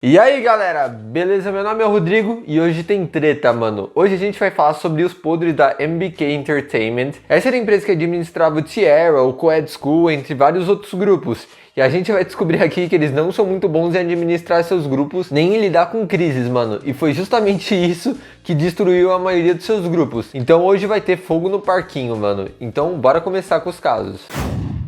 E aí galera, beleza? Meu nome é Rodrigo e hoje tem treta, mano. Hoje a gente vai falar sobre os podres da MBK Entertainment. Essa era a empresa que administrava o Tierra, o Coed School, entre vários outros grupos. E a gente vai descobrir aqui que eles não são muito bons em administrar seus grupos, nem em lidar com crises, mano. E foi justamente isso que destruiu a maioria dos seus grupos. Então hoje vai ter fogo no parquinho, mano. Então bora começar com os casos.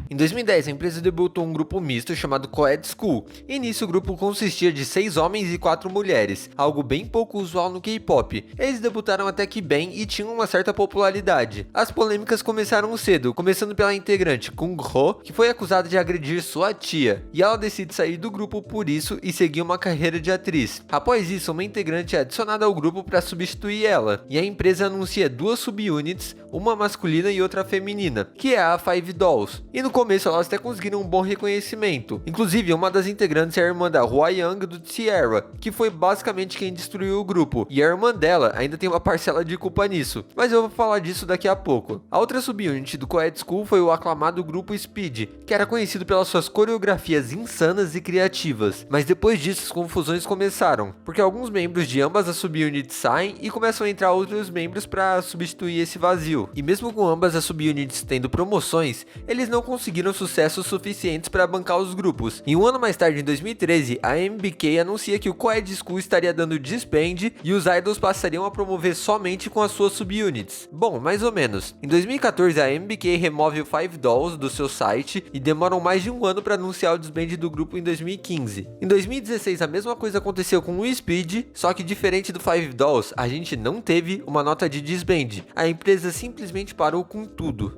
Em 2010, a empresa debutou um grupo misto chamado Coed School, e nisso o grupo consistia de 6 homens e 4 mulheres, algo bem pouco usual no K-pop. Eles debutaram até que bem e tinham uma certa popularidade. As polêmicas começaram cedo, começando pela integrante Kung Ho, que foi acusada de agredir sua tia, e ela decide sair do grupo por isso e seguir uma carreira de atriz. Após isso, uma integrante é adicionada ao grupo para substituir ela, e a empresa anuncia 2 subunits, uma masculina e outra feminina, que é a Five Dolls. E no começo elas até conseguiram um bom reconhecimento. Inclusive, uma das integrantes é a irmã da Hwa Young do Tierra, que foi basicamente quem destruiu o grupo, e a irmã dela ainda tem uma parcela de culpa nisso, mas eu vou falar disso daqui a pouco. A outra subunit do Coed School foi o aclamado grupo Speed, que era conhecido pelas suas coreografias insanas e criativas, mas depois disso as confusões começaram, porque alguns membros de ambas as subunits saem e começam a entrar outros membros para substituir esse vazio. E mesmo com ambas as subunits tendo promoções, eles não conseguiram sucessos suficientes para bancar os grupos. E um ano mais tarde, em 2013, a MBK anuncia que o Coed School estaria dando disband e os idols passariam a promover somente com as suas subunits. Bom, mais ou menos. Em 2014, a MBK remove o Five Dolls do seu site e demoram mais de um ano para anunciar o disband do grupo em 2015. Em 2016, a mesma coisa aconteceu com o Speed, só que diferente do Five Dolls, a gente não teve uma nota de disband. A empresa simplesmente parou com tudo.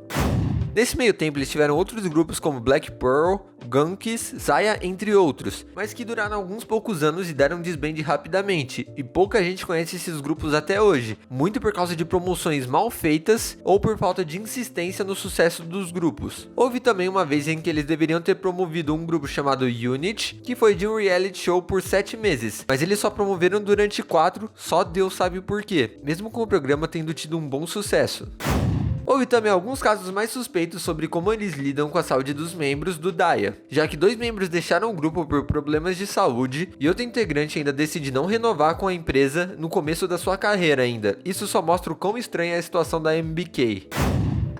Nesse meio tempo eles tiveram outros grupos como Black Pearl, Gunkies, Zaya, entre outros, mas que duraram alguns poucos anos e deram disband rapidamente, e pouca gente conhece esses grupos até hoje, muito por causa de promoções mal feitas ou por falta de insistência no sucesso dos grupos. Houve também uma vez em que eles deveriam ter promovido um grupo chamado Unit, que foi de um reality show por 7 meses, mas eles só promoveram durante 4, só Deus sabe o porquê, mesmo com o programa tendo tido um bom sucesso. Houve também alguns casos mais suspeitos sobre como eles lidam com a saúde dos membros do Daya, já que 2 membros deixaram o grupo por problemas de saúde e outro integrante ainda decide não renovar com a empresa no começo da sua carreira ainda. Isso só mostra o quão estranha é a situação da MBK.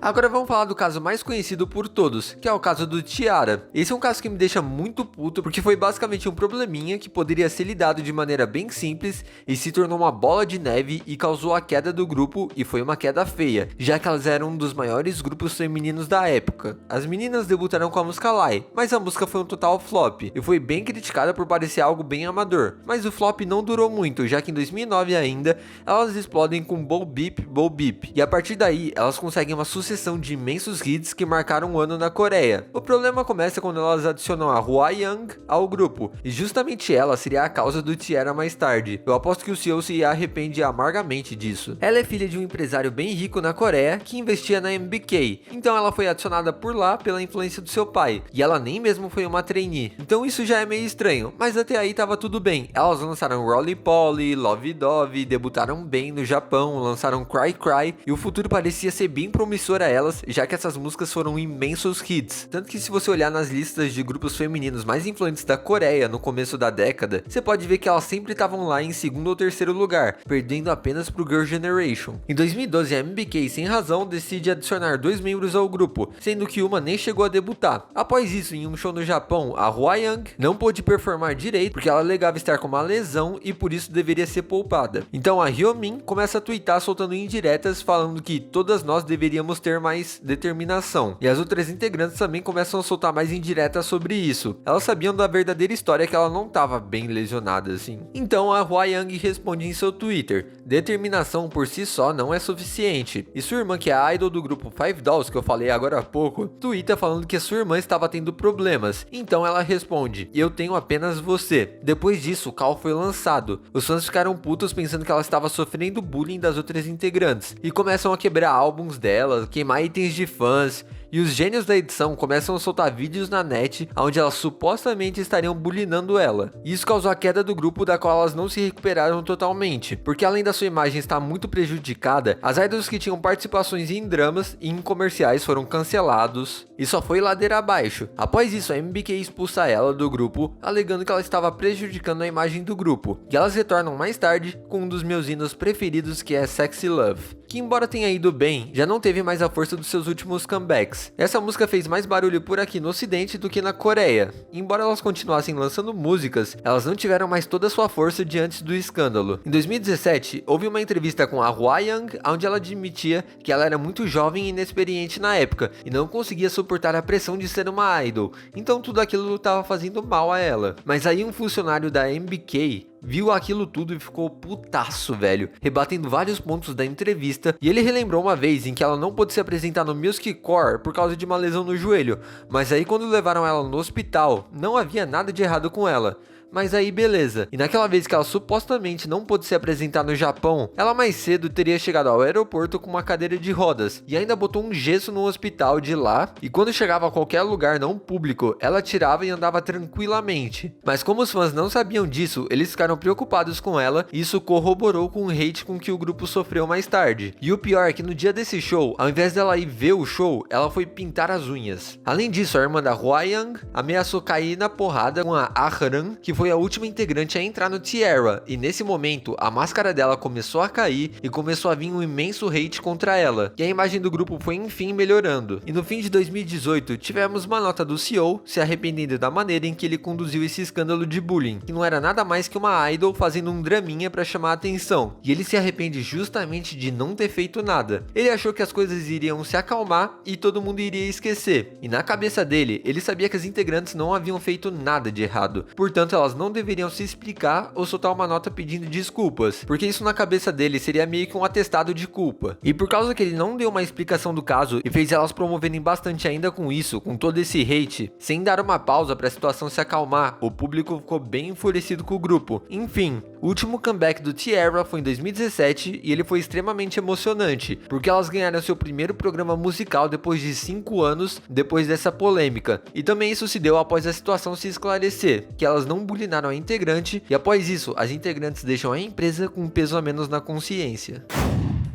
Agora vamos falar do caso mais conhecido por todos, que é o caso do Tiara. Esse é um caso que me deixa muito puto, porque foi basicamente um probleminha que poderia ser lidado de maneira bem simples e se tornou uma bola de neve e causou a queda do grupo, e foi uma queda feia, já que elas eram um dos maiores grupos femininos da época. As meninas debutaram com a música Lie, mas a música foi um total flop, e foi bem criticada por parecer algo bem amador. Mas o flop não durou muito, já que em 2009 ainda, elas explodem com Bo Beep, e a partir daí elas conseguem uma sucessão de imensos hits que marcaram um ano na Coreia. O problema começa quando elas adicionam a Hwa Young ao grupo, e justamente ela seria a causa do Tierra mais tarde. Eu aposto que o CEO se arrepende amargamente disso. Ela é filha de um empresário bem rico na Coreia que investia na MBK, então ela foi adicionada por lá pela influência do seu pai, e ela nem mesmo foi uma trainee. Então isso já é meio estranho, mas até aí tava tudo bem. Elas lançaram Roly Poly, Love Dove, debutaram bem no Japão, lançaram Cry Cry, e o futuro parecia ser bem promissor a elas, já que essas músicas foram imensos hits. Tanto que se você olhar nas listas de grupos femininos mais influentes da Coreia no começo da década, você pode ver que elas sempre estavam lá em segundo ou terceiro lugar, perdendo apenas pro Girl Generation. Em 2012, a MBK, sem razão, decide adicionar 2 membros ao grupo, sendo que uma nem chegou a debutar. Após isso, em um show no Japão, a Hwa Young não pôde performar direito porque ela alegava estar com uma lesão e por isso deveria ser poupada. Então a Hyomin começa a twittar soltando indiretas falando que todas nós deveríamos ter mais determinação, e as outras integrantes também começam a soltar mais indiretas sobre isso. Elas sabiam da verdadeira história, que ela não estava bem lesionada assim. Então a Hwa Young responde em seu Twitter: determinação por si só não é suficiente. E sua irmã, que é a idol do grupo Five Dolls, que eu falei agora há pouco, twitta falando que a sua irmã estava tendo problemas. Então ela responde: eu tenho apenas você. Depois disso, o call foi lançado. Os fãs ficaram putos pensando que ela estava sofrendo bullying das outras integrantes, e começam a quebrar álbuns dela, queimar itens de fãs, E os gênios da edição começam a soltar vídeos na net onde elas supostamente estariam bulinando ela. Isso causou a queda do grupo, da qual elas não se recuperaram totalmente, porque além da sua imagem estar muito prejudicada, as idols que tinham participações em dramas e em comerciais foram cancelados e só foi ladeira abaixo. Após isso, a MBK expulsa ela do grupo, alegando que ela estava prejudicando a imagem do grupo. E elas retornam mais tarde com um dos meus hinos preferidos, que é Sexy Love, que embora tenha ido bem, já não teve mais a força dos seus últimos comebacks. Essa música fez mais barulho por aqui no ocidente do que na Coreia. Embora elas continuassem lançando músicas, elas não tiveram mais toda a sua força de antes do escândalo. Em 2017, houve uma entrevista com a Hwayoung, onde ela admitia que ela era muito jovem e inexperiente na época, e não conseguia suportar a pressão de ser uma idol, então tudo aquilo estava fazendo mal a ela. Mas aí um funcionário da MBK viu aquilo tudo e ficou putaço, velho, rebatendo vários pontos da entrevista, e ele relembrou uma vez em que ela não pôde se apresentar no Music Core por causa de uma lesão no joelho, mas aí quando levaram ela no hospital, não havia nada de errado com ela. Mas aí beleza, e naquela vez que ela supostamente não pôde se apresentar no Japão, ela mais cedo teria chegado ao aeroporto com uma cadeira de rodas, e ainda botou um gesso no hospital de lá, e quando chegava a qualquer lugar não público, ela tirava e andava tranquilamente. Mas como os fãs não sabiam disso, eles ficaram preocupados com ela, e isso corroborou com o hate com que o grupo sofreu mais tarde. E o pior é que no dia desse show, ao invés dela ir ver o show, ela foi pintar as unhas. Além disso, a irmã da Hwayoung ameaçou cair na porrada com a Ahran, que foi a última integrante a entrar no T-ara, e nesse momento a máscara dela começou a cair e começou a vir um imenso hate contra ela, e a imagem do grupo foi enfim melhorando. E no fim de 2018 tivemos uma nota do CEO se arrependendo da maneira em que ele conduziu esse escândalo de bullying, que não era nada mais que uma idol fazendo um draminha pra chamar a atenção, e ele se arrepende justamente de não ter feito nada. Ele achou que as coisas iriam se acalmar e todo mundo iria esquecer, e na cabeça dele, ele sabia que as integrantes não haviam feito nada de errado, portanto elas não deveriam se explicar ou soltar uma nota pedindo desculpas, porque isso na cabeça dele seria meio que um atestado de culpa. E por causa que ele não deu uma explicação do caso e fez elas promoverem bastante ainda com isso, com todo esse hate, sem dar uma pausa para a situação se acalmar, o público ficou bem enfurecido com o grupo. Enfim, o último comeback do T-ara foi em 2017 e ele foi extremamente emocionante, porque elas ganharam seu primeiro programa musical depois de 5 anos depois dessa polêmica. E também isso se deu após a situação se esclarecer, que elas não bulinaram a integrante, e após isso, as integrantes deixam a empresa com um peso a menos na consciência.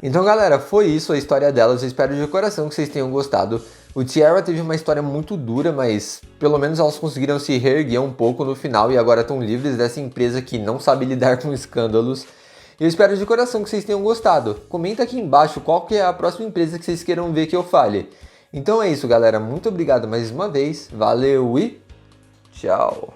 Então galera, foi isso a história delas, eu espero de coração que vocês tenham gostado. O T-ara teve uma história muito dura, mas pelo menos elas conseguiram se reerguer um pouco no final e agora estão livres dessa empresa que não sabe lidar com escândalos. Eu espero de coração que vocês tenham gostado. Comenta aqui embaixo qual que é a próxima empresa que vocês queiram ver que eu fale. Então é isso galera, muito obrigado mais uma vez, valeu e tchau!